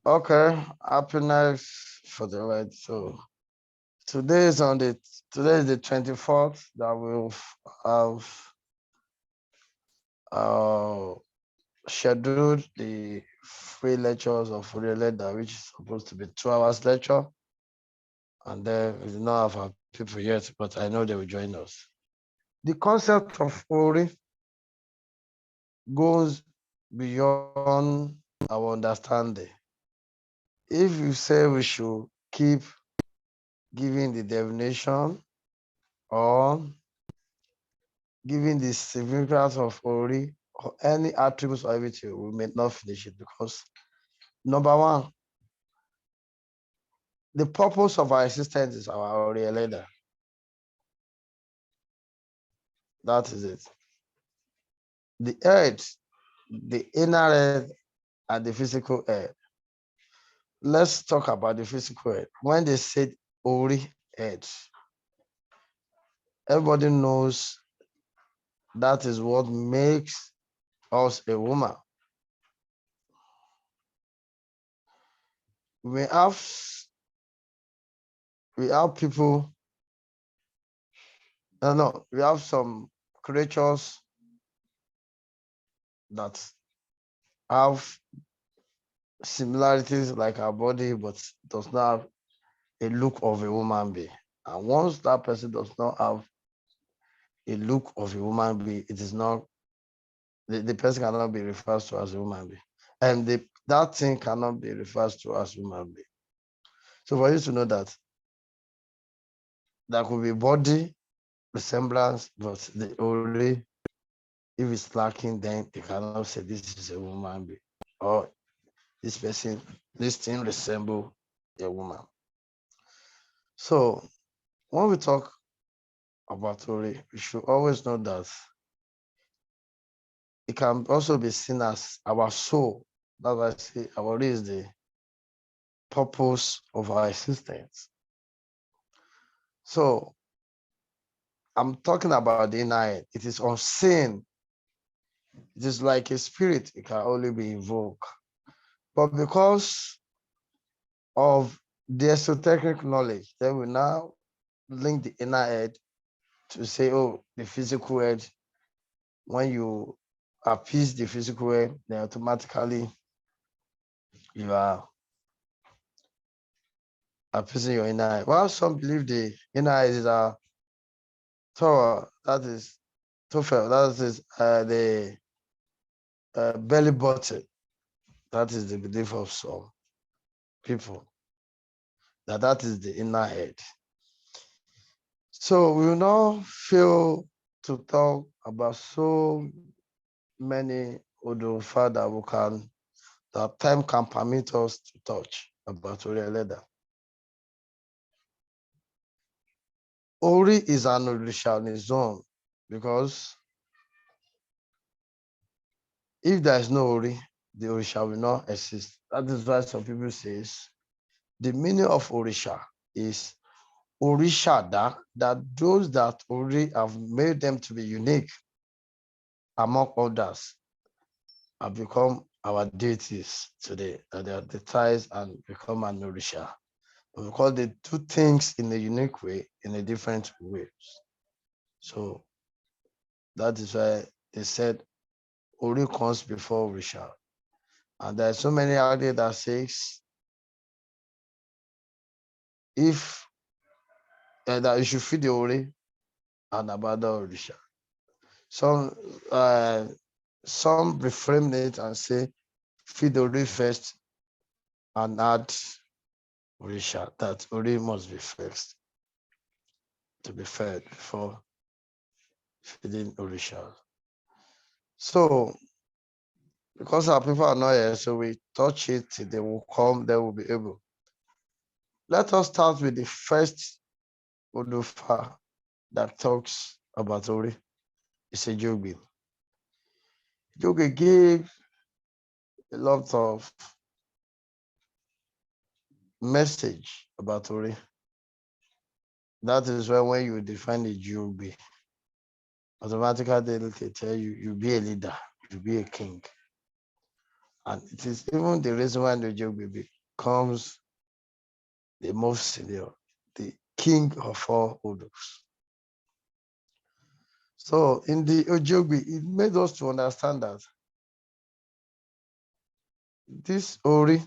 Okay, happiness for the right. So today is on the today is the 24th that we'll have uh scheduled the free lectures of eleda, which is supposed to be 2 hours lecture, and then we do not have our people yet, but I know they will join us. The concept of Ori goes beyond our understanding. If you say we should keep giving the definition or giving the significance of Ori or any attributes or everything, we may not finish it because number one, the purpose of our existence is our Ori Eleda. That is it. The earth, the inner earth, and the physical earth. Let's talk about the physical earth. When they said Ori earth, everybody knows that is what makes us a woman. We have we have people, no, we have some creatures that have similarities like our body, but does not have a look of a woman being. And once that person does not have a look of a woman being, it is not the person cannot be referred to as a woman being. And that thing cannot be referred to as human being. So for you to know that there could be body resemblance, but the only if it's lacking, then they cannot say this is a woman being or this thing resemble a woman. So when we talk about Ori, we should always know that it can also be seen as our soul. That's why I say our Ori is the purpose of our existence. So I'm talking about the inner eye. It is unseen. It is like a spirit. It can only be invoked. But because of the esoteric knowledge, then we now link the inner head to say, oh, the physical head, when you appease the physical head, then automatically you are appeasing your inner head. Well, some believe the inner head is a Torah, that is Tofel, that is the belly button. That is the belief of some people, that is the inner head. So we will now feel to talk about so many Odofa that we can, that time can permit us to touch about Ori Eleda. Ori is an Orisha on its own because if there is no Ori, the Orisha will not exist. That is why some people say the meaning of Orisha is Orishada, that those that Ori have made them to be unique among others have become our deities today, that they are deities and become an Orisha. Because they do things in a unique way, in a different way. So that is why they said Ori comes before Orisha. And there are so many out there that says if that you should feed the Ori and abandon Orisha. Some some reframe it and say feed the Ori first and add Orisha. That Ori must be first to be fed before feeding Orisha. So because our people are not here, so we touch it till they will come, they will be able. Let us start with the first Odufa that talks about Ori. It's a Jogi. Jogi gave a lot of message about Ori. That is why when you define a Jogi, automatically they tell you, you be a leader, you be a king. And it is even the reason why the Ojogbe becomes the most senior, the king of all Odos. So in the Ojogbe, it made us to understand that this Ori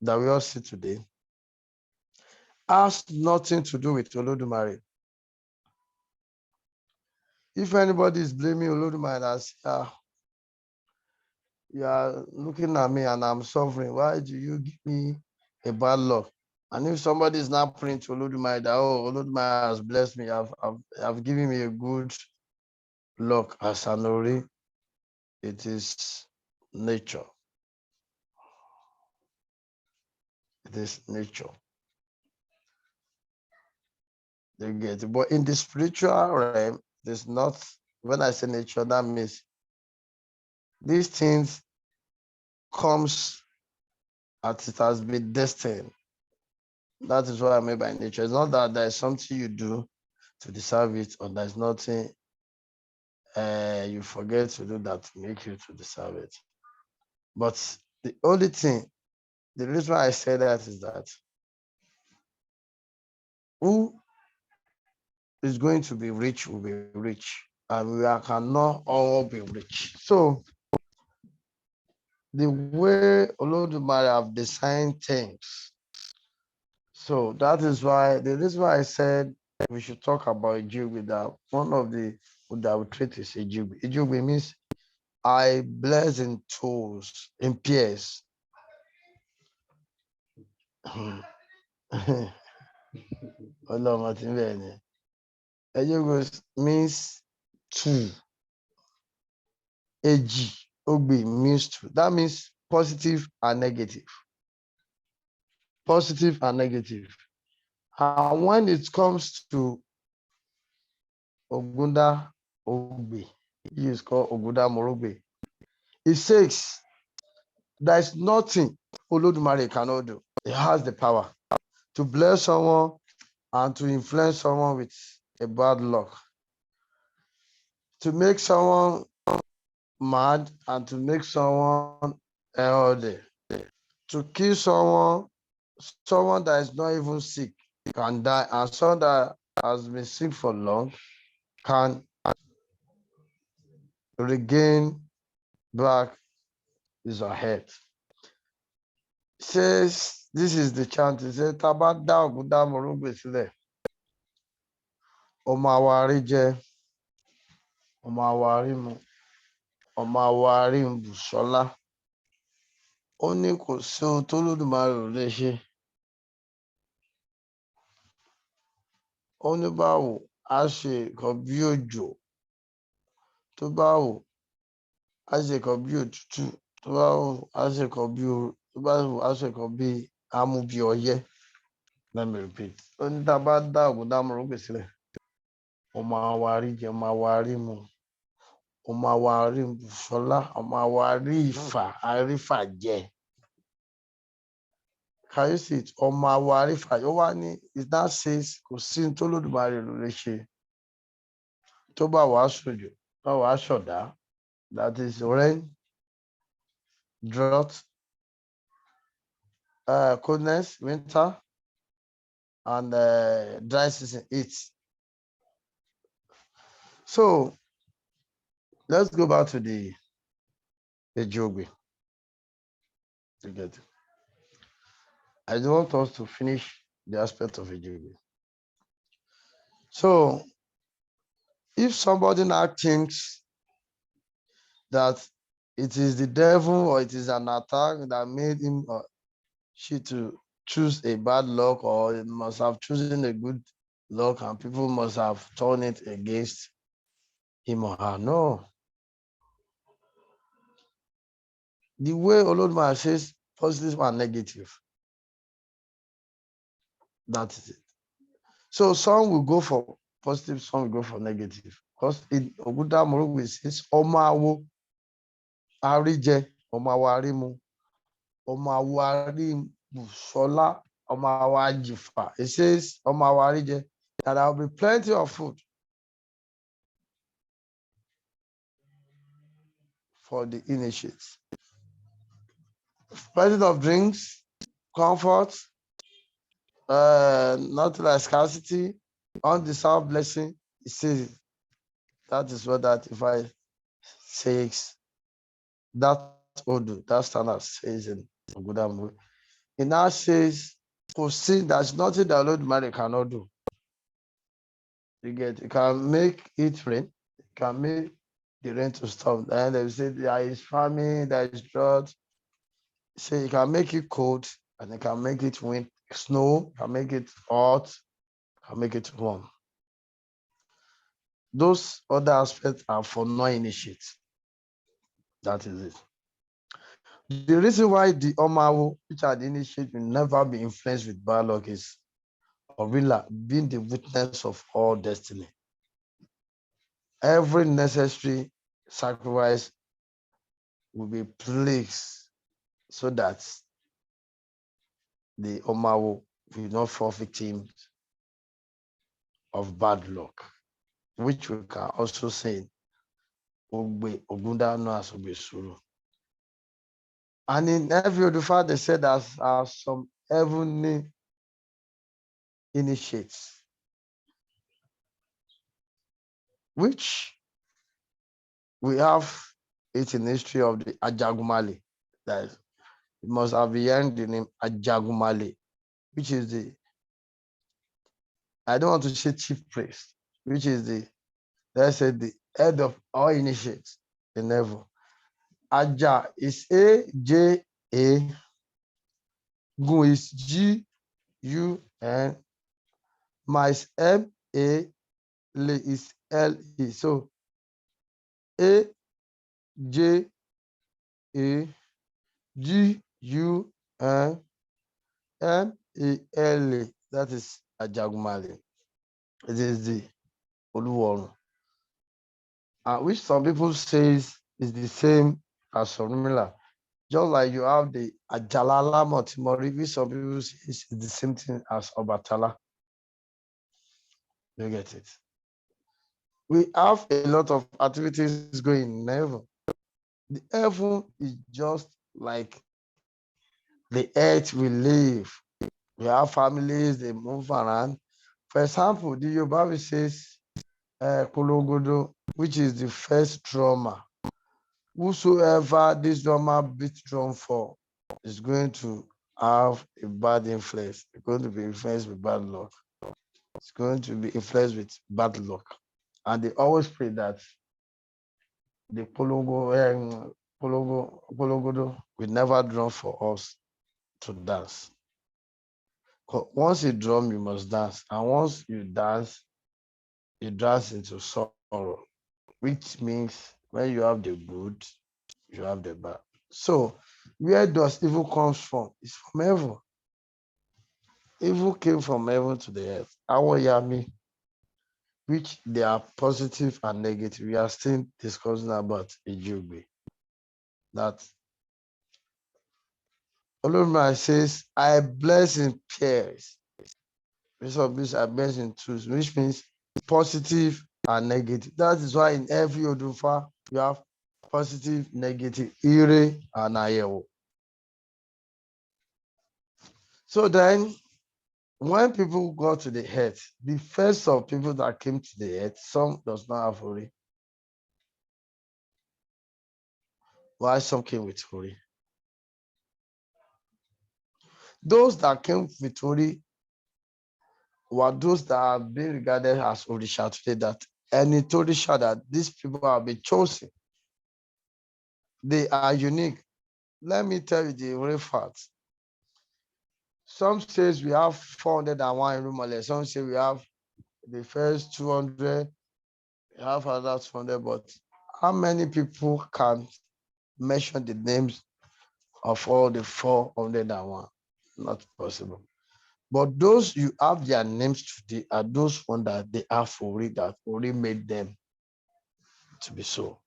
that we all see today has nothing to do with Olodumare. If anybody is blaming Olodumare as you are looking at me and I'm suffering, why do you give me a bad luck? And if somebody is now praying to Olodumare that, oh, Olodumare has blessed me, I've given me a good luck as an Ori, it is nature. It is nature. They get it. But in the spiritual realm, there's not, when I say nature, that means these things comes as it has been destined. That is what I mean by nature. It's not that there is something you do to deserve it, or there's nothing you forget to do that to make you to deserve it. But the only thing, the reason why I say that is that who is going to be rich will be rich, and we cannot all be rich. So the way Olodumare have designed things, so that is why the reason why I said we should talk about Ejigbe, that one of the that we treat is Ejigbe. Ejigbe means I bless in tools, in pairs. Ejigbe means two. Eji, Ogbe means two. That means positive and negative. Positive and negative. And when it comes to Ogunda Ogbe, he is called Ogunda Morogbe. It says there's nothing Olodumare cannot do. He has the power to bless someone and to influence someone with a bad luck, to make someone mad and to make someone healthy, to kill someone that is not even sick can die, and someone that has been sick for long can regain back his health. Says this is the chant. It says Tabada Oguda Morugbe Sile. Ọmọ àwárí jẹ, ọmọ àwárí mu, ọmọ àwárí ń bù sọ́lá. Ó ní kò sí ohun tó Olódùmarè ò lè ṣe. Ó ní báwo á ṣe nǹkan bí òjò, tó bá wù á ṣe nǹkan bí òtútù, tó bá wù á ṣe nǹkan bí ooru, tó bá wù á ṣe nǹkan bí amú bí ọyẹ́. Let me repeat. Ó ní tá a bá dá Ògúndá Morugbe sílẹ̀, ọmọ àwárí jẹ, ọmọ àwárí mu, ọmọ àwárí ń bù sọ́lá, ọmọ àwárí ìfà, àrífà jẹ. Can you see it? Ọmọ àwárí ìfà. Ó wá ní, it now says kò sí ní tó Olódùmarè ló lè ṣe. Tó bá wàá ṣòjò, tó bá wàá ṣọ̀dá, that is rain, drought, coldness, winter, and dry season, heat. So let's go back to the Ejigbe. You get it? I don't want us to finish the aspect of Ejigbe. So if somebody now thinks that it is the devil or it is an attack that made him or she to choose a bad luck, or it must have chosen a good luck and people must have turned it against him or her, no. The way Olodumare says positive and negative, that is it. So some will go for positive, some will go for negative. Because in Oguda Morugbe says, Ọmọ awo àríjẹ, ọmọ awo àrímu, ọmọ awo àríbùsọ́lá, ọmọ awo àjìfà. It says, ọmọ awo àríjẹ, that there will be plenty of food for the initiates. Presence of drinks, comfort, not like scarcity, undeserved blessing. It says that is what that if I says that Odu, that standard says in Ogudamu. It now says for sin, there's nothing that Lord Mary cannot do. You get it can make it rain, it can make the rain to stop. Then they say there is famine, there is drought. So you can make it cold and you can make it wind, snow, can make it hot, can make it warm. Those other aspects are for non-initiates. That is it. The reason why the Omawo, which are the initiates, will never be influenced with bad luck is Orilla being the witness of all destiny. Every necessary sacrifice will be placed so that the Omawo will not fall victim of bad luck, which we can also say Ogbe Ogundano as Ogbesuru. And in every Odufa, they said there are some heavenly initiates, which we have it in history of the Ajagumale. That it must have been the name Ajagumale, which is the, I don't want to say chief priest, which is the, let's say the head of all initiates in heaven. Aja is A-J-A, Gun is G-U-N, Ma is M-A, Le is L-E. So A-J-A, G-U-N, M-A-L-A. That is Ajagumale. It is the Oluworun. Which some people says is the same as Sorumila. Just like you have the Ajalala Motimori, which some people say is the same thing as Obatala. You get it. We have a lot of activities going in heaven. The heaven is just like the earth we live. We have families, they move around. For example, the Yoruba says Kologodo, which is the first drummer. Whosoever this drummer beats drum for is going to have a bad influence. It's going to be influenced with bad luck. It's going to be influenced with bad luck. And they always pray that the Kologodo will never drum for us to dance. Once you drum, you must dance. And once you dance into sorrow, which means when you have the good, you have the bad. So where does evil comes from? It's from heaven. Evil came from heaven to the earth. Our yami, which they are positive and negative. We are still discussing about Ejugbe. That Olumide says, I bless in pairs. Bishop means I bless in twos, which means positive and negative. That is why in every Odufa, you have positive, negative, Ire, and Ayewo. So then, when people go to the earth, the first of people that came to the earth, some does not have Ori. Why some came with Ori? Those that came with Ori were those that have been regarded as Orisha today, that any Orisha that these people have been chosen. They are unique. Let me tell you the real facts. Some says we have 401 in Rumale. Some say we have the first 200, we have another 200, but how many people can mention the names of all the 401? Not possible. But those you have their names today are those ones that they have for it, that already made them to be so.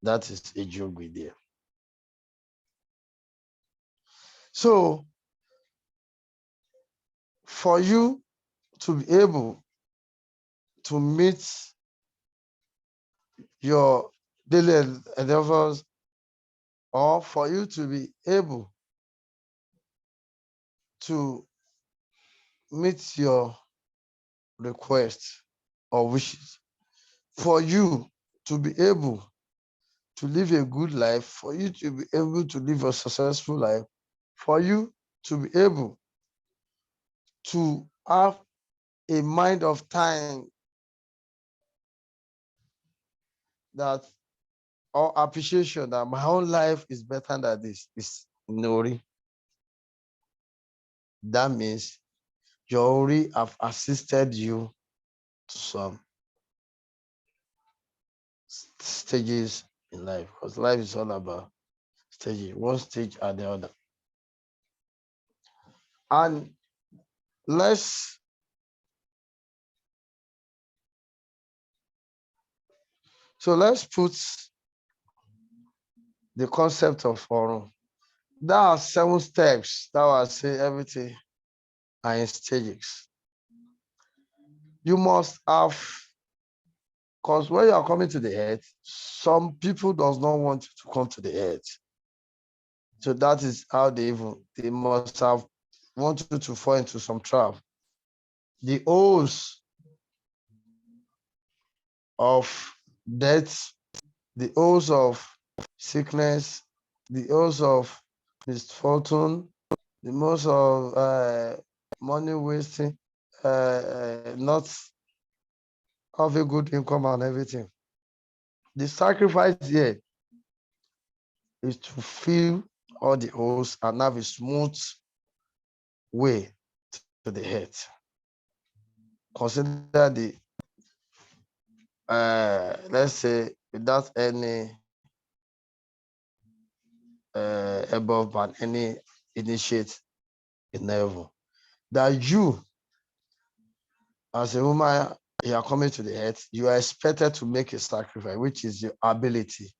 That is a joke with there. So for you to be able to meet your daily endeavors, or for you to be able to meet your requests or wishes, for you to be able to live a good life, for you to be able to live a successful life, for you to be able to have a mind of time that or appreciation that my whole life is better than this is Nori. That means your Ori have assisted you to some stages in life, because life is all about stages, one stage at the other. And let's let's put the concept of Orun. There are 7 steps that will say everything are in stages. You must have, because when you are coming to the earth, some people does not want you to come to the earth. So that is how they must have wanted to fall into some trap. The oaths of death, the oaths of sickness, the oaths of misfortune, the most of money wasting, not have a good income and everything. The sacrifice here is to fill all the holes and have a smooth way to the head. Consider the let's say without any above and any initiate in heaven, that you as a woman, you are coming to the earth, you are expected to make a sacrifice, which is your ability,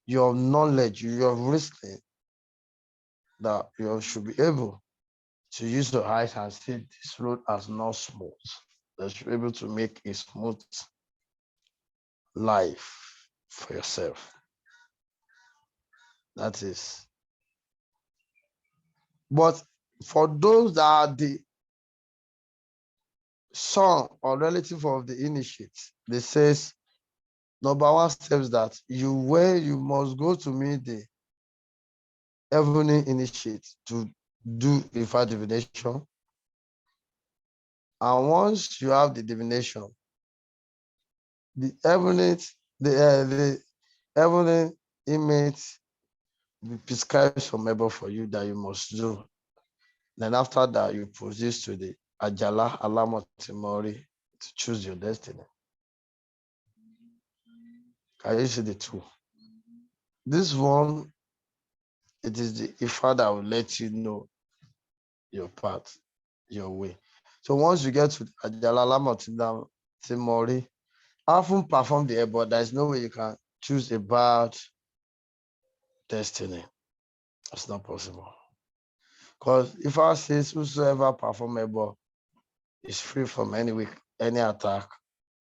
your knowledge, your reasoning, that you should be able to use your eyes and see this road as not smooth. That you're able to make a smooth life for yourself. That is. But for those that are the son or relative of the initiate, they says number 1 steps that you must go to meet the heavenly initiate to do Ifa divination. And once you have the divination, the heavenly image will prescribe some labor for you that you must do. Then after that, you proceed to the Ajala Alamotimori to choose your destiny. Can you see the two? This one, it is the Ifa that will let you know your path, your way. So once you get to Ajala Alamotimori, often perform the but there's no way you can choose a bad destiny. It's not possible. Because if I says whosoever performable is free from any attack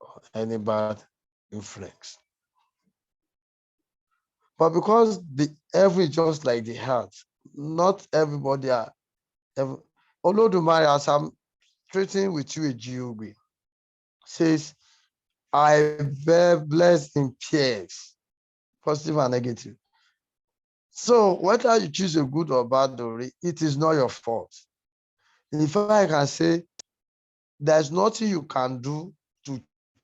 or any bad influence. But because the every just like the heart, not everybody are although the Mary, as I'm treating with you a GOB, says I bear blessed in pairs, positive and negative. So whether you choose a good or bad story, it is not your fault. In fact, I can say there's nothing you can do to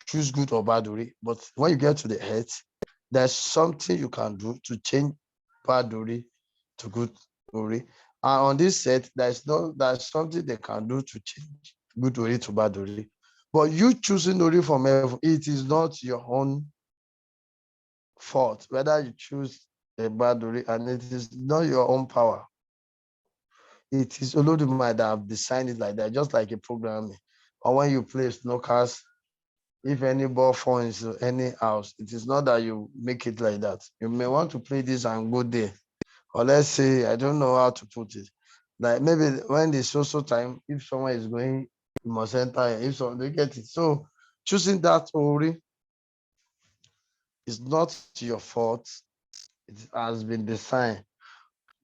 choose good or bad story, but when you get to the head, there's something you can do to change bad story to good story. And on this set, there's something they can do to change good story to bad story. But you choosing story from heaven, it is not your own fault, whether you choose a bad story, and it is not your own power. It is Olodumare that have designed it like that, just like a programming. Or when you play snookers, if any ball falls into any house, it is not that you make it like that. You may want to play this and go there. Or let's say, I don't know how to put it. Like maybe when the social time, if someone is going, you must enter, if someone they get it. So choosing that Ori It's not your fault. It has been designed.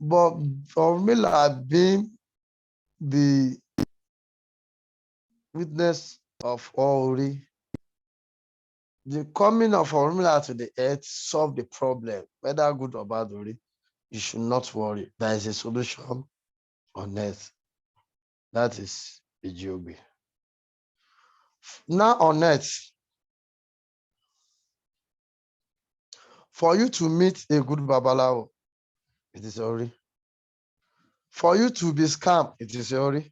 But Ormila being the witness of Ori, the coming of Ormila to the earth solved the problem, whether good or bad, Ori. You should not worry. There is a solution on earth. That is the Jobi. Now on earth, for you to meet a good Babalawo, it is Ori. For you to be scammed, it is Ori.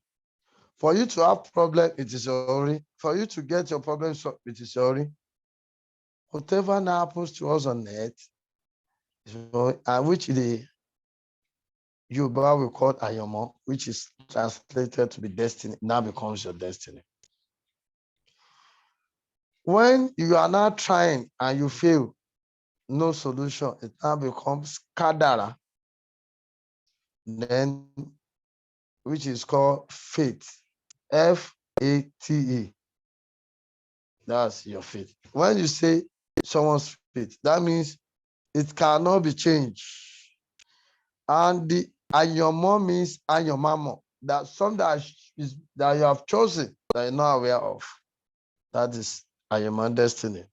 For you to have problem, it is Ori. For you to get your problem solved, it is Ori. Whatever now happens to us on earth, and which the Yoruba will call Ayomo, which is translated to be destiny, now becomes your destiny. When you are now trying and you fail, no solution, it now becomes Kadara, then which is called faith, Fate. That's your faith. When you say someone's faith, that means it cannot be changed. And the Ayomo means Ayomamo, that something that you have chosen that you're not aware of. That is Ayoma destiny,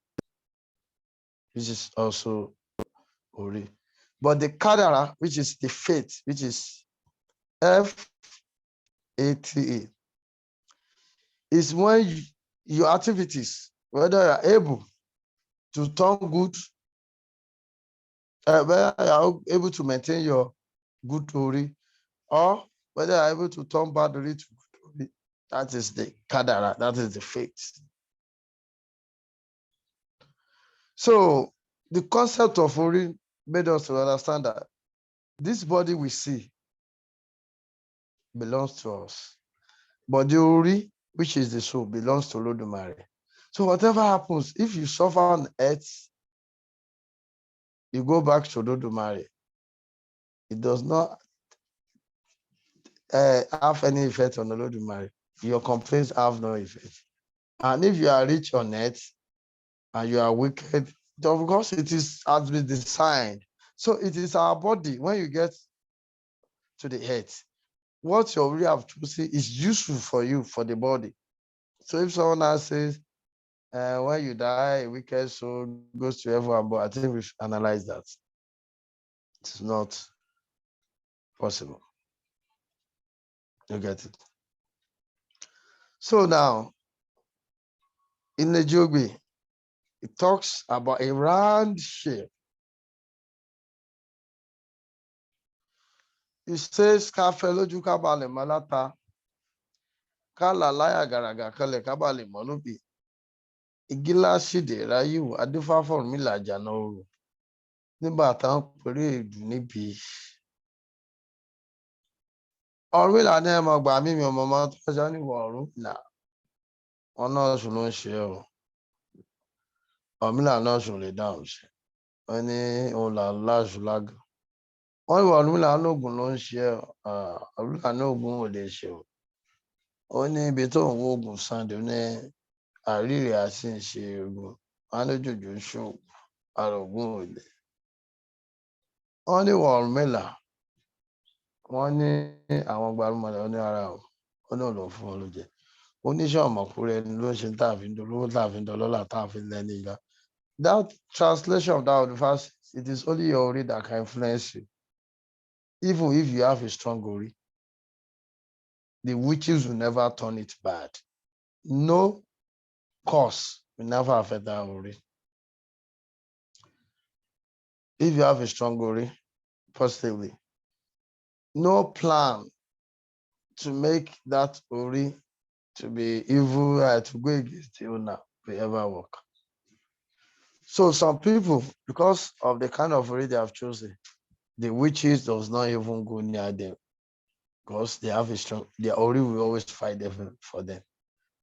which is also Ori. But the Kadara, which is the faith, which is Fate, is when your activities, whether you're able to turn good, whether you're able to maintain your good Ori, or whether you're able to turn bad Ori to good Ori, that is the Kadara, that is the faith. So the concept of Ori made us to understand that this body we see belongs to us, but the Ori, which is the soul, belongs to Olodumare. So whatever happens, if you suffer on earth, you go back to Olodumare. It does not have any effect on Olodumare. Your complaints have no effect. And if you are rich on earth and you are wicked, of course it has been designed. So it is our body. When you get to the head, what you already have chosen is useful for you, for the body. So if someone else says, when you die, a wicked soul goes to heaven, but I think we should analyze that. It's not possible. You get it? So now, in the Jogbe, it talks about a round shape. It says, Kafeloju kabale malata, kala laya garaga kale kabale monubi. Igila shide rayu adifa formula janoru. Nígbà táwọn pèrè èdù níbi. Ọ̀rúnmìlà ní ẹmọ gbà mí mi ọmọ máa tó ọjà níwọ̀ Ọ̀rúnmìlà. Wọn náà sùn ló ń ṣe ọ. Ọ̀rúnmìlà náà sùn lè dáhùn ṣe. Wọ́n ní òun là láṣù lágàn. Wọ́n ní Ọ̀rúnmìlà lóògùn ló ń ṣe ọ. Ọ̀rúnmìlà ní oògùn ò lè ṣe o. Ó ní ibi tó ń wo oògùn Sunday ní àríre àti ìṣe oògùn. Wọ́n á lójoojú ṣoògùn. Ara oògùn ò lè. Wọ́n ní Ọ̀rúnmìlà. Wọ́n ní àwọn gbarumọ̀lẹ̀ ó ní ara o. Ó ní òun ló fún wọn ló jẹ. Oníṣẹ́ ọ̀mọ̀kúrẹ́ ni ló ń ṣe táàfin dolówó táàfin dọlọ́là táàfin lẹ́ni ìgbà. That translation of that verse, it is only your Ori that can influence you. Even if you have a strong Ori, the witches will never turn it bad. No cause will never affect that Ori. If you have a strong Ori, positively, no plan to make that Ori to be evil, to go against the owner, will ever work. So some people, because of the kind of Ori they have chosen, the witches does not even go near them because they have a strong, their Ori will always fight them for them.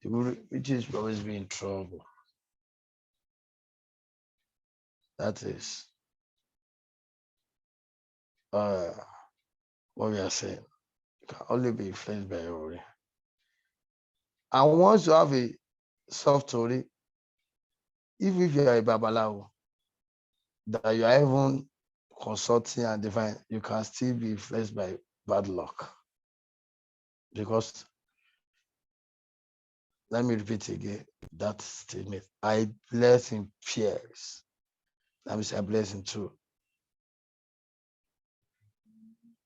The witches will always be in trouble. That is what we are saying. You can only be influenced by your Ori. And once you have a soft Ori, if you are a Babalawo, that you are even consulting and divine, you can still be influenced by bad luck. Because let me repeat again that statement. I bless in fears. That means I bless in two,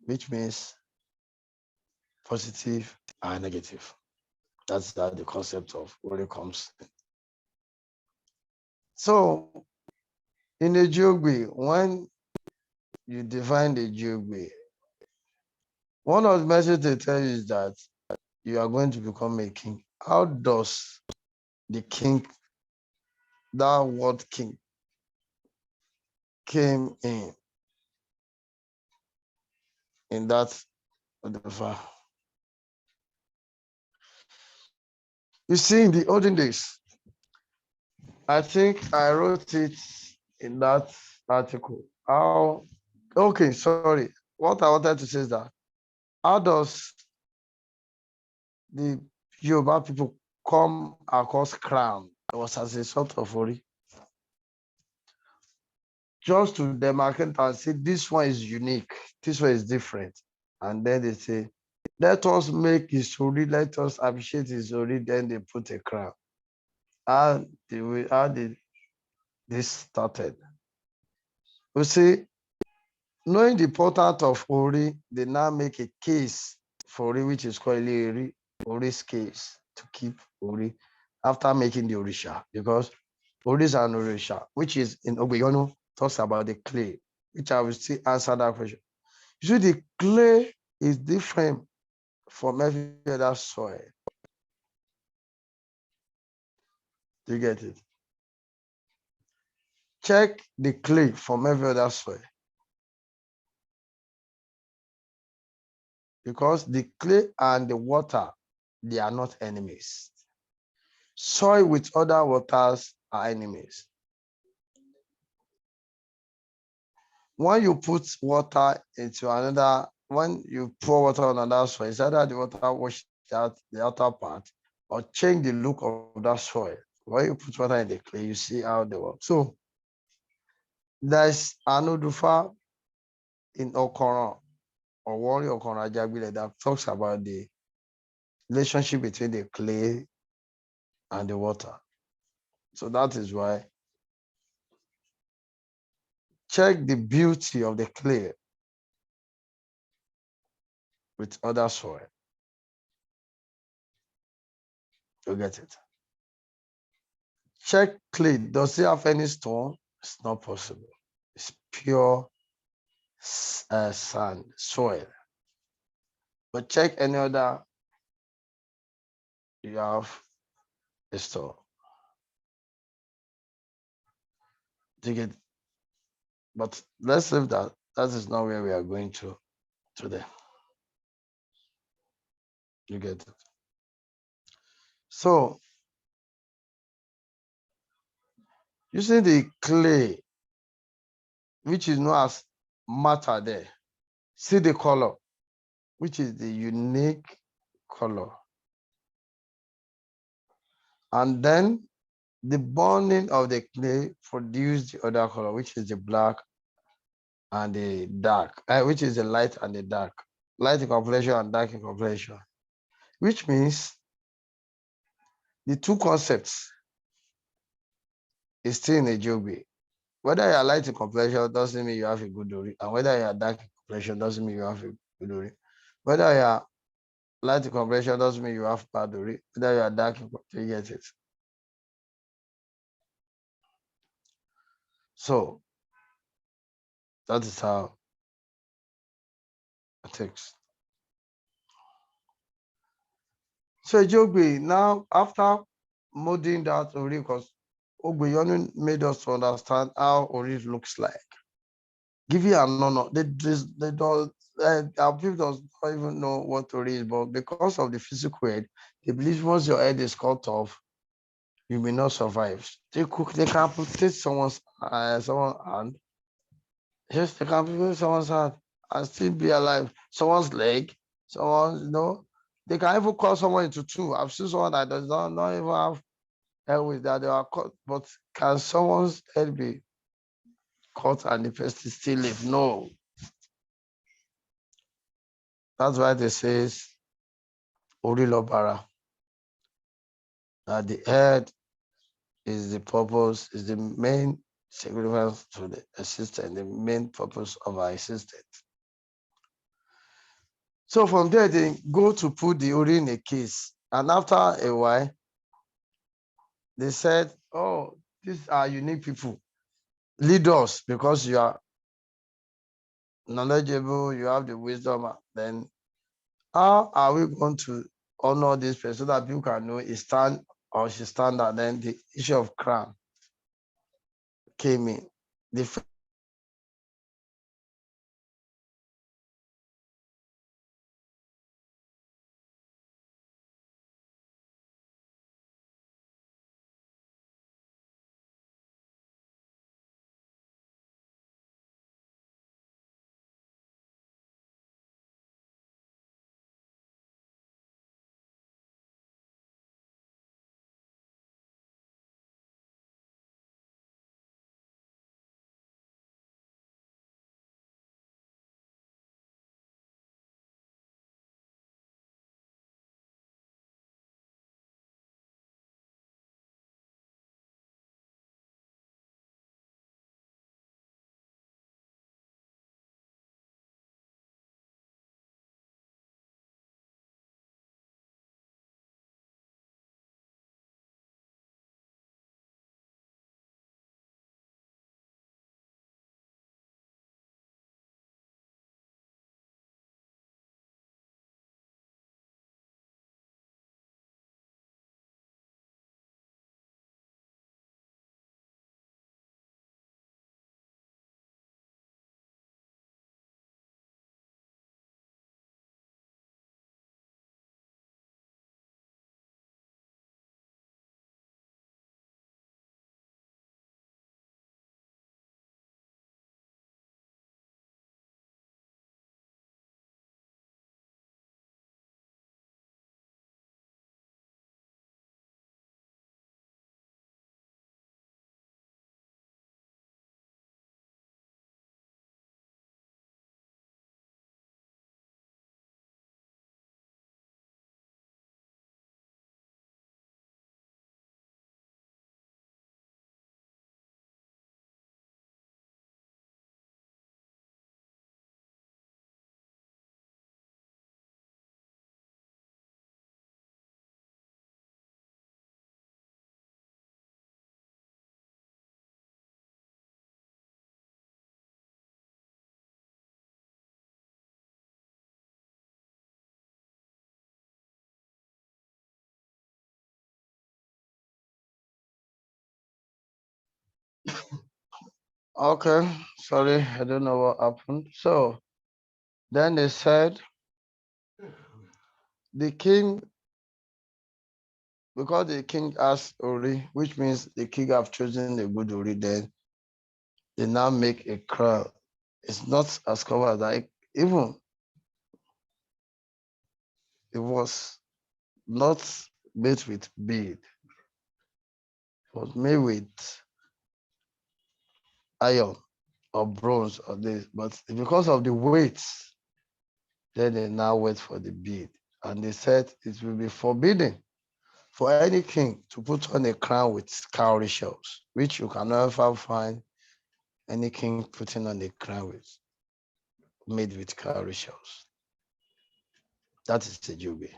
which means positive and negative. That's that the concept of when it comes. So in the geography, when you define the geography, one of the messages they tell you is that you are going to become a king. How does the king, that word king, came in that the you see in the olden days, I think I wrote it in that article. How okay, sorry. What I wanted to say is that how does the Yoruba people come across crown? It was as a sort of worry. Just to demarcate and say this one is unique, this one is different. And then they say, let us make his story, let us appreciate his story, then they put a crown. How did this started? You see, knowing the importance of Ori, they now make a case for Ori, which is called Ori's case to keep Ori after making the Orisha, because Ori is an Orisha, which is in Obeyono, talks about the clay, which I will still answer that question. You see, the clay is different from every other soil. Do you get it? Check the clay from every other soil. Because the clay and the water, they are not enemies. Soil with other waters are enemies. When you put water into another, when you pour water on another soil, it's either the water wash out the outer part or change the look of that soil. When you put water in the clay, you see how they work. So there's Anudufa in Okoron or Warrior Okoron Ajagbile that talks about the relationship between the clay and the water. So that is why check the beauty of the clay with other soil. You get it? Check clay. Does it have any stone? It's not possible. It's pure sand, soil. But check any other, you have a stone. Do you get it? But let's leave that. That is not where we are going to today. You get it? So, using the clay, which is known as matter there, see the color, which is the unique color. And then the bonding of the clay produce the other color, which is the black and the dark, which is the light and the dark. Light in complexion and dark in complexion, which means the two concepts is still in a geography. Whether you are light in complexion doesn't mean you have a good ori, and whether you are dark in complexion doesn't mean you have a good ori. Whether you are light in complexion doesn't mean you have bad ori. Whether you are dark in complexion, you get it. So that is how it takes. So Jogbe, now after modeling that Ori, because Ogbeyonu made us to understand how Ori looks like. Give you an honor. They don't, our people does not even know what Ori is, but because of the physical head, they believe once your head is cut off, you may not survive. They can amputate someone's hand. Yes, they can amputate someone's hand and still be alive. Someone's leg, they can even cut someone into two. I've seen someone that does not even have head with that they are cut, but can someone's head be cut and the person still live. No. That's why they says Ori Lobara. That the head is the purpose, is the main significance to the existence, the main purpose of our existence. So from there, they go to put the Ori in a case. And after a while, they said, oh, these are unique people. Lead us because you are knowledgeable, you have the wisdom. Then how are we going to honor this person so that people can know he stand or she stand out? Then the issue of crown came in. The okay, sorry, I don't know what happened. So then they said the king, because the king asked Ori, which means the king have chosen a good Ori, then they now make a crown. It's not as covered like even it was not made with bead, it was made with iron or bronze or this, but because of the weight, then they now wait for the bead. And they said it will be forbidden for any king to put on a crown with cowrie shells, which you can never find any king putting on a crown with made with cowrie shells. That is the jubilee.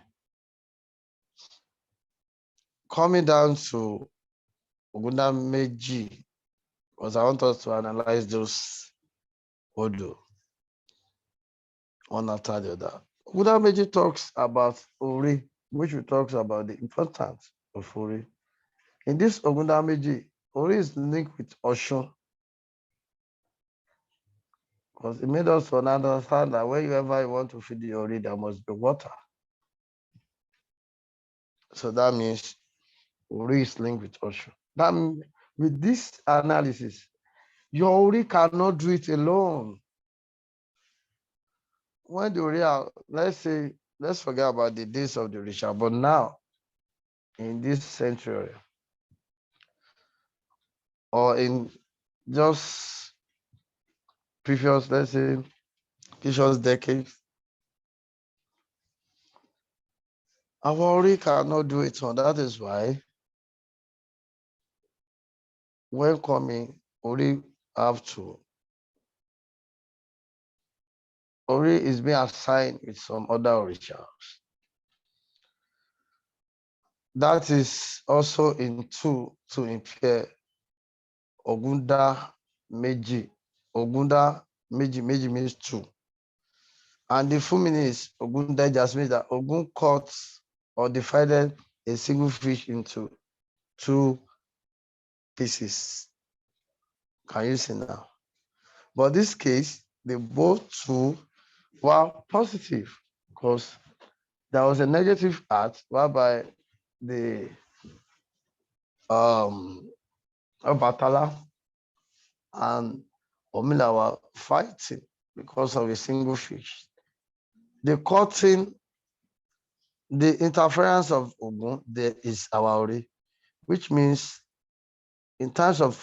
Coming down to Ogundameji, because I want us to analyze those Odo one after the other. Ogundameji talks about Ori, which talks about the importance of Ori. In this Ogundameji, Ori is linked with Oshun, because it made us understand that wherever you want to feed the Ori, there must be water. So that means Ori is linked with Oshun. That with this analysis, your Ori cannot do it alone. When the Ori, let's forget about the days of the Risha, but now, in this century, or in just previous, let's say, previous decades, our ori cannot do it on. That is why when coming, ori have to. Ori is being assigned with some other orishas. That is also in two to impair Ogunda Meji. Ogunda Meji means two. And the full meaning is Ogunda just means that Ogun cut or divided a single fish into two pieces. Can you see now? But this case, they both two were positive because there was a negative act whereby the Obatala and Omila were fighting because of a single fish. The cutting, the interference of Ogun, there is Awaori, which means in times of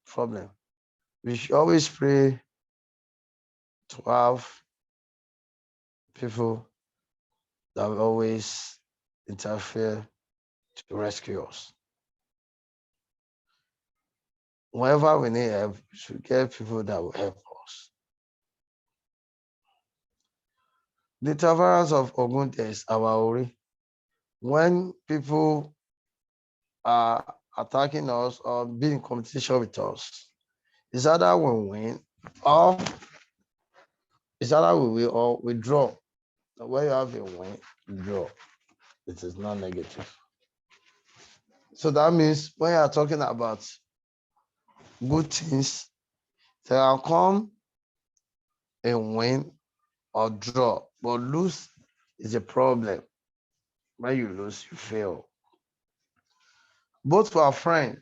problem, we should always pray to have people that will always interfere to rescue us. Whenever we need help, we should get people that will help us. The interference of Ogun there is Awaori. When people are attacking us or being in competition with us, it's either we win or it's either we win or we draw. When you have a win, you draw. It is not negative. So that means when you are talking about good things, they can come and win or draw, but lose is a problem. When you lose, you fail. Both were friends,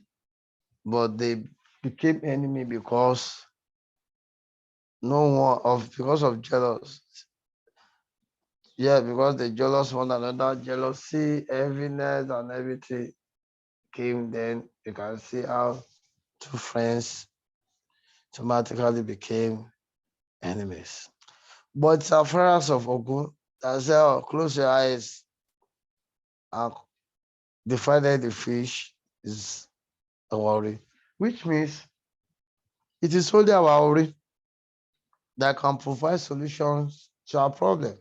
but they became enemy because because of jealous. Yeah, because they jealous one another, jealousy, heaviness, and everything came. Then you can see how two friends automatically became enemies. But it's affairs of Ogun that said, oh, close your eyes and divided the fish is a worry, which means it is only our worry that can provide solutions to our problem.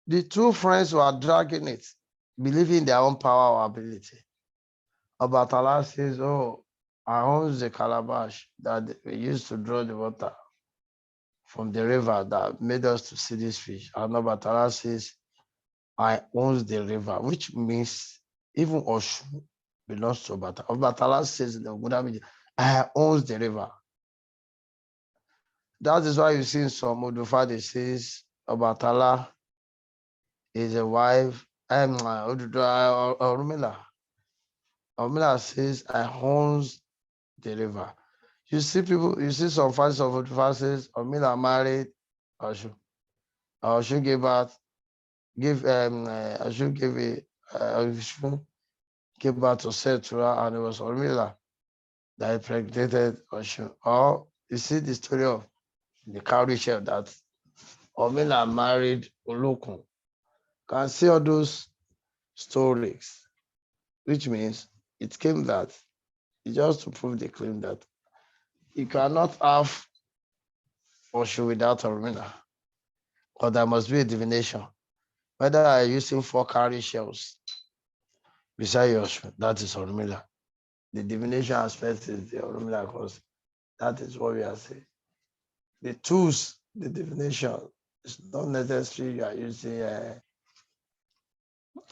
The two friends were dragging it, believing in their own power or ability. Obatala says, oh, I own the calabash that we used to draw the water from the river that made us to see this fish. And Obatala says, I own the river, which means even Oshun belongs to Obatala. Obatala says in the Ogunamiji, I own the river. That is why you see in some Odufa, they says Obatala is a wife. Orumila. Orumila says, I owns the river. You see people, you see some fans of Odufa says, Orumila married Oshun. Oshun gave birth, Oshun gave Oshun gave birth to Setura, and it was Orumila that impregnated Oshun. Or you see the story of the cowrie chef that Orumila married Olokun. Can see all those stories, which means it came that it's just to prove the claim that you cannot have Oshun without Orumila, or there must be a divination. Whether I using 4 cowrie shells beside Oshun, that is Orumila. The divination aspect is the Orumila because that is what we are saying. The tools, the divination, it's not necessary you are using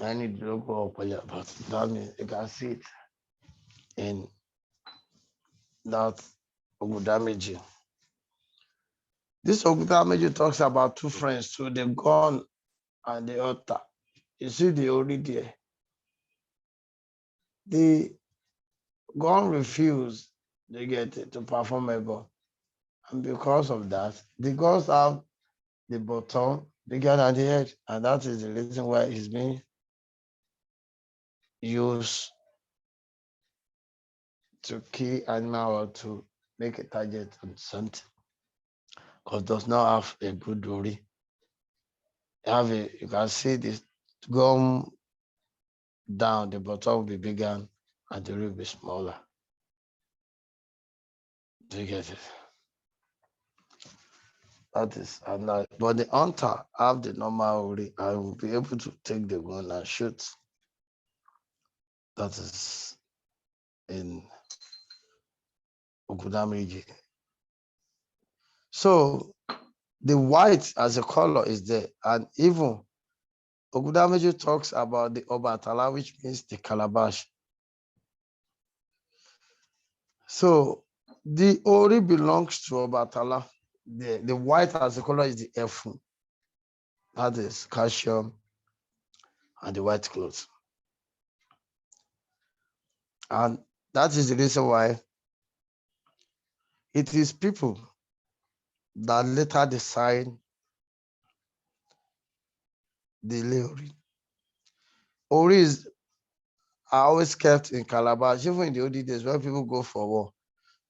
any logo or player, but that means you can see it in that Ogudamiji. This Ogudamiji talks about two friends, so the gun and the altar. You see the Ori there. The gun refused to get it to perform a ball. And because of that, the gods have the bottom bigger than the head, and that is the reason why it's being used to kill animal or to make a target on something. because does not have a good ori. You can see this gum down, the bottom will be bigger and the ori will be smaller. Do you get it? That is, but the hunter have the normal ori and will be able to take the gun and shoot. That is in Ogudamiji. So the white as a color is there, and even Ogudamiji talks about the Obatala, which means the calabash. So the ori belongs to Obatala. The white as a color is the Efun. That is calcium and the white clothes. And that is the reason why it is people that later design the ori. Oris are always kept in calabash, even in the old days when people go for war.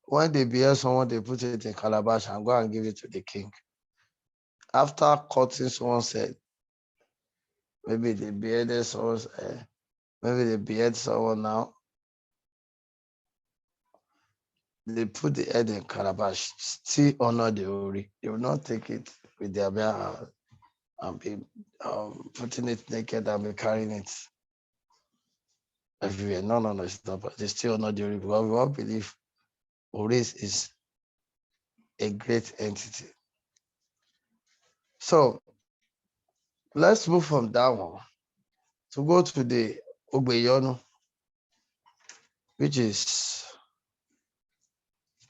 When they behead someone, they put it in calabash and go and give it to the king. After cutting someone's head, maybe they beheaded someone's head, maybe they behead someone now, they put the head in calabash, still honor the ori. They will not take it with their bare hand and be putting it naked and be carrying it everywhere. No, it's not. But they still honor the ori because we all believe ori is a great entity. So let's move from that one to go to the Ogbeyonu, which is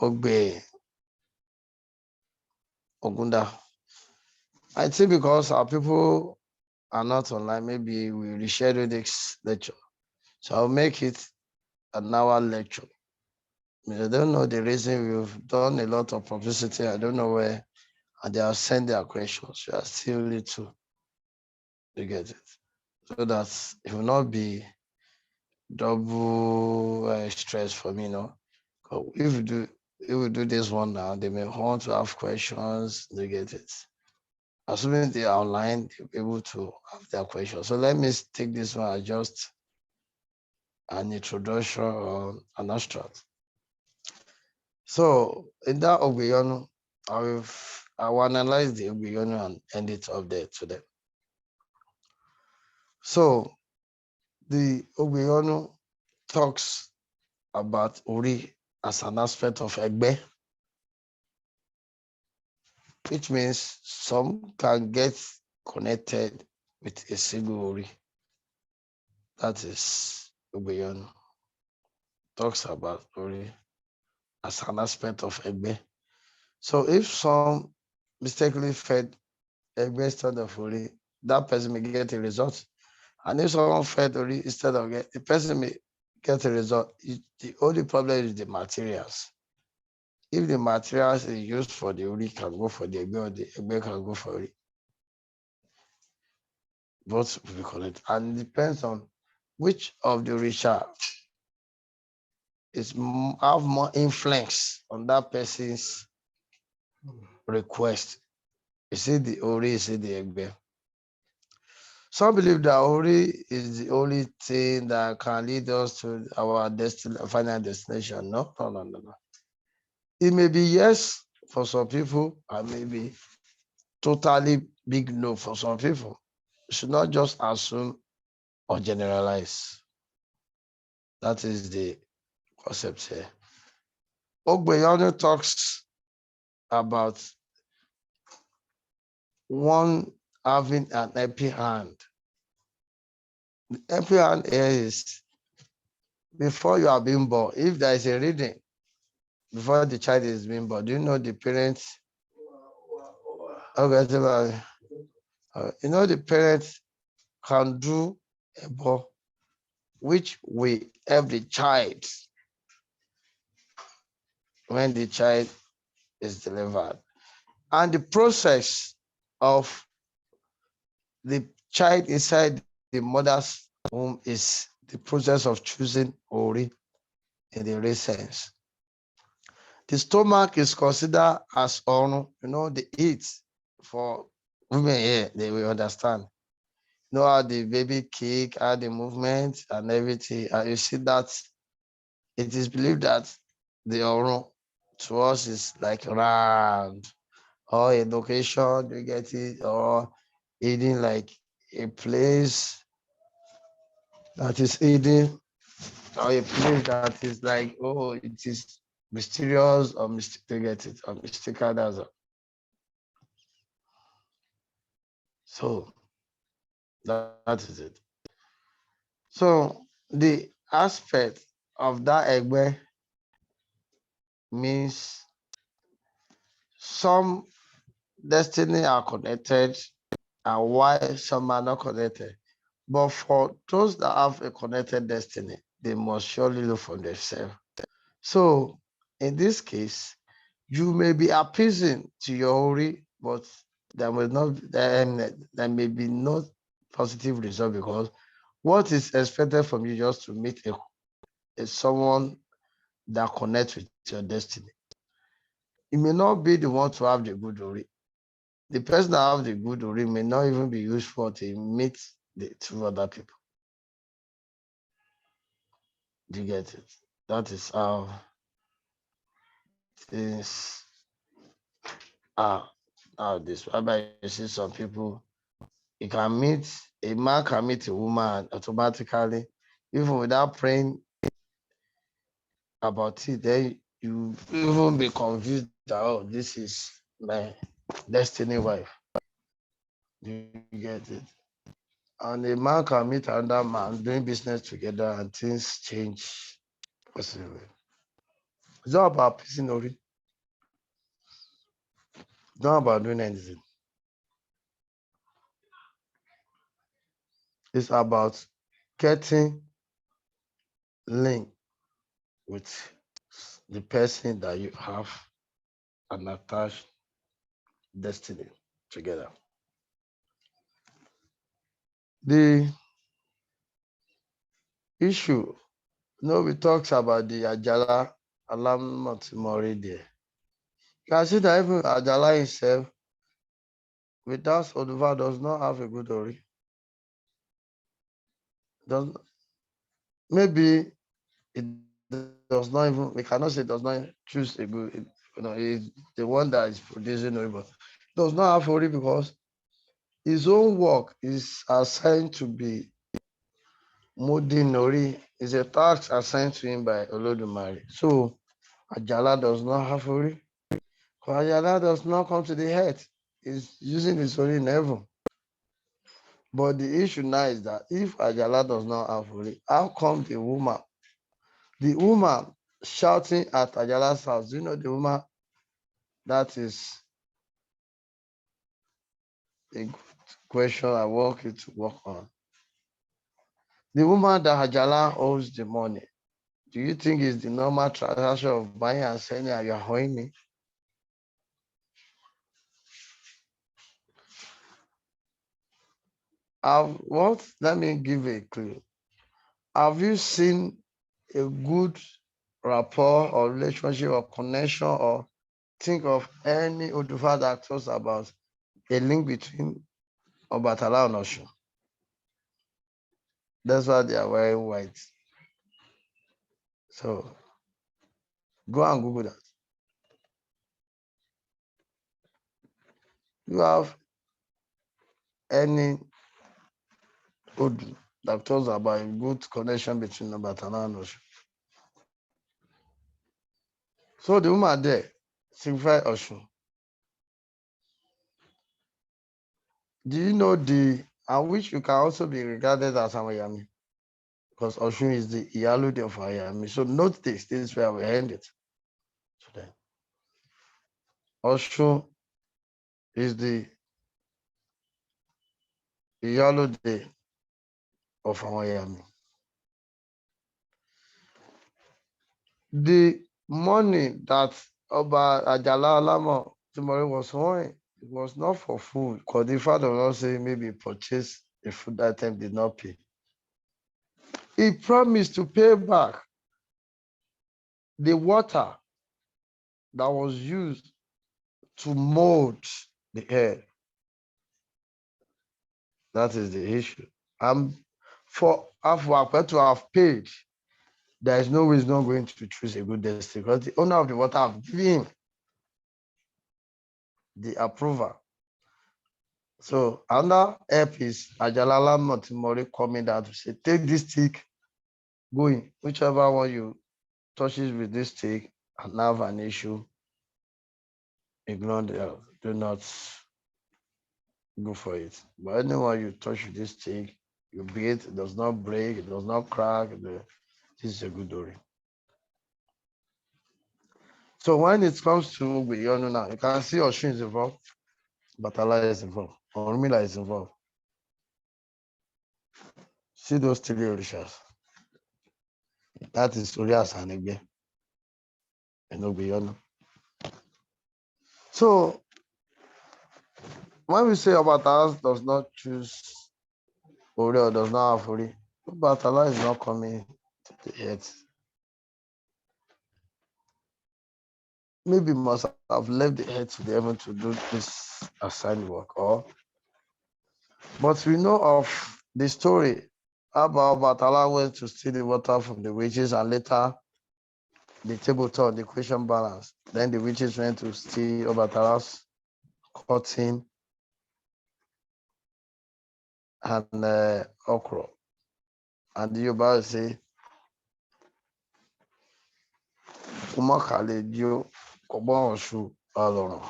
Ogbe Ogunda. I think because our people are not online, maybe we reschedule this lecture. So I'll make it an hour lecture. I don't know the reason. We've done a lot of publicity. I don't know where, and they have sent their questions. We are still little to get it. So that it will not be double stress for me, If we do this one now, they may want to have questions, they get it. Assuming they are online, they'll be able to have their questions. So let me take this one as just an introduction or an abstract. So in that Ogbeyonu, I will analyze the Ogbeyonu and end it up there today. So the Ogbeyonu talks about Ori as an aspect of Egbe, which means some can get connected with a single Ori. That is Ogbeyonu. Talks about Ori as an aspect of Egbe. So if some mistakenly fed Egbe instead of Ori, that person may get a result. And if someone fed Ori instead of the person may get a result. The only problem is the materials. If the materials is used for the Ori can go for the Egbe, or the Egbe can go for Ori. Both will be correct. And it depends on which of the Orisha have more influence on that person's request. Is it the Ori, is it the Egbe? Some believe that Ori is the only thing that can lead us to our final destination. No. It may be yes for some people, and maybe totally big no for some people. You should not just assume or generalize. That is the concept here. Ogbeyonu talks about one having an empty hand. The empty hand here is before you are being born. If there is a reading before the child is being born, do you know the parents? Okay, the parents can do a birth, which will help the child when the child is delivered. And the process of the child inside the mother's womb is the process of choosing Ori in the real sense. The stomach is considered as on, the eat for women here, they will understand. You know how the baby kick, how the movement and everything. And you see that it is believed that the oron to us is like round or a location, you get it, or eating like a place that is eating, or a place that is like, oh, it is mysterious or mystic to get it, or mystical. That's all. So that is it. So the aspect of that egbe means some destiny are connected and why some are not connected. But for those that have a connected destiny, they must surely look for themselves. So in this case, you may be appeasing to your Ori, but there will not there may be no positive result because what is expected from you just to meet a someone that connects with your destiny. It may not be the one to have the good Ori. The person that have the good Ori may not even be useful to meet the two other people. Do you get it? That is how things are nowadays. Whereby you see some people, you can meet a man can meet a woman automatically, even without praying about it. Then you even be confused that oh, this is my destiny wife. You get it? And a man can meet another man doing business together and things change possibly. It's not about pissing or it's not about doing anything. It's about getting linked with the person that you have an attached destiny together. The issue, we talked about the Ajala Alamotimori there. You can see that even Ajala himself, without Oduva, does not have a good ori. Does maybe it does not even, we cannot say it does not choose a good, it's the one that is producing ori, but does not have ori because his own work is assigned to be Mudi Nori, is a task assigned to him by Olodumare. So Ajala does not have ori. Ajala does not come to the head. He's using his ori in heaven. But the issue now is that if Ajala does not have ori, how come the woman shouting at Ajala's house, the woman that is a good question I want you to work on. The woman that Ajala owes the money, do you think is the normal transaction of buying and selling and you're owing me? Let me give a clue. Have you seen a good rapport or relationship or connection or think of any Odufa that talks about a link between Obatala and Oshun? That's why they are wearing white. So go and Google that. You have any Odu that talks about a good connection between Obatala and Oshun? So the woman there signifies Oshun. Do you know and which you can also be regarded as Amayami? Because Oshun is the Iyalude of Ayami. So note this is where we end it today. Oshun is the Iyalude of Ayami. The money that Oba Ajala Alamo Timori was owing, it was not for food, because the father will not say maybe purchase a food item did not pay. He promised to pay back the water that was used to mold the hair. That is the issue. For Afwakwe to have paid, there is no way he's not going to choose a good destiny because the owner of the water have given him the approval. So another help is Ajalala Motimori coming down to say, take this stick, going, whichever one you touches with this stick and have an issue, ignore the help. Do not go for it. But anyone you touch with this stick, you beat, it does not break, it does not crack. This is a good ori. So when it comes to Biyonu now, you can see Oshun is involved, Batala is involved, Ormila is involved. See those three orishas. That is Urias and Egbe and Biyonu. So when we say Obatala does not choose Ori or does not have Ori, Obatala is not coming to the earth. Maybe must have left the earth to the heaven to do this assigned work, but we know of the story about Batala went to steal the water from the witches, and later the table turned, the equation balanced. Then the witches went to steal Obatala's cotton and okra. And the Yoruba say, Umakaledio Kobonshu Aloro.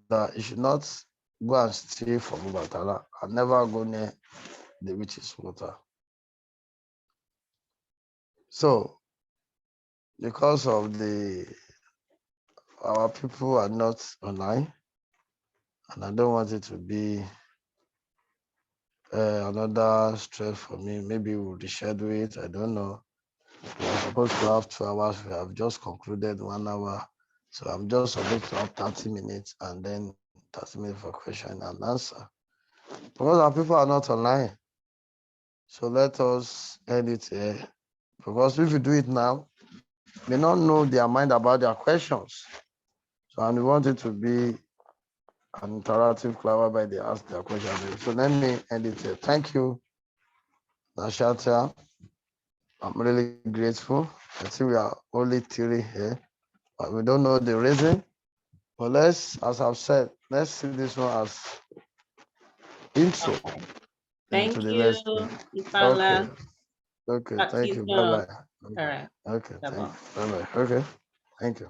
That you should not go and steal from Obatala and never go near the witch's water. So, because of our people are not online, and I don't want it to be another stress for me. Maybe we'll reschedule it. I don't know. We're supposed to have 2 hours. We have just concluded 1 hour. So I'm just supposed to have 30 minutes and then 30 minutes for question and answer. Because our people are not online. So let us end it here. Because if you do it now, they don't know their mind about their questions. So and we want it to be an interactive class whereby they ask their questions. So let me end it here. Thank you, Nashata. I'm really grateful. I think we are only 3 here, but we don't know the reason. But let's, as I've said, let's see this one as intro Thank into the you, next thing. Ipala. Okay, Talk to thank you you. soon. Bye-bye. All right. Okay, thank Bye-bye. you. Bye-bye. Okay, thank you.